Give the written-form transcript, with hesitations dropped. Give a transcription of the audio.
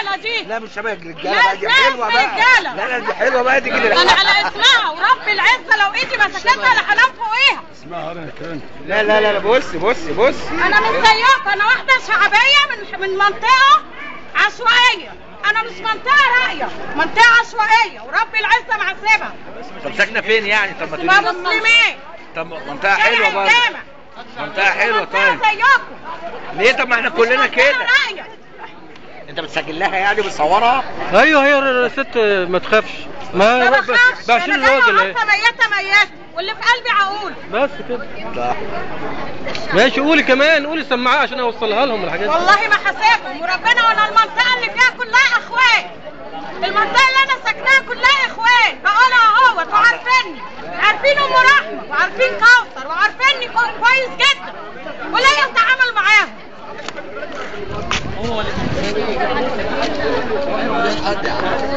الرجاله دي. لا مش شبه الرجاله بقى، دي حلوه بقى. لا دي حلوه بقى، دي كده انا على اسمها ورب العزه لو ايدي مسكتها انا هنام فوقيها. اسمها هرم الكرنك. لا بص انا مش زيكم، انا واحده شعبيه من منطقه عشوائيه. انا مش منطقه راقيه، منطقه عشوائيه ورب العزه معذبها. طب ساكنه فين يعني؟ طب ما تقولي مسلمين. طب منطقه حلوه برضه. منطقه حلوه. طيب زيكم ليه؟ طب ما احنا كلنا كده. انت بتسجل لها يعني بتصورها؟ ايوه هي الست ما تخافش. ما بخافش، بشيل الراجل اهي. ميته واللي في قلبي هقول بس كده. لا ماشي قولي كمان، قولي سماعه عشان اوصلها لهم الحاجات دي. والله ما حاسبهم وربنا، وانا المنطقه اللي فيها كلها اخوان. المنطقه اللي انا ساكناها كلها اخوان، بقولها اهوت وعارفيني، عارفين ام رحمه وعارفين كوثر وعارفيني كويس جدا وليا اتعامل معاهم.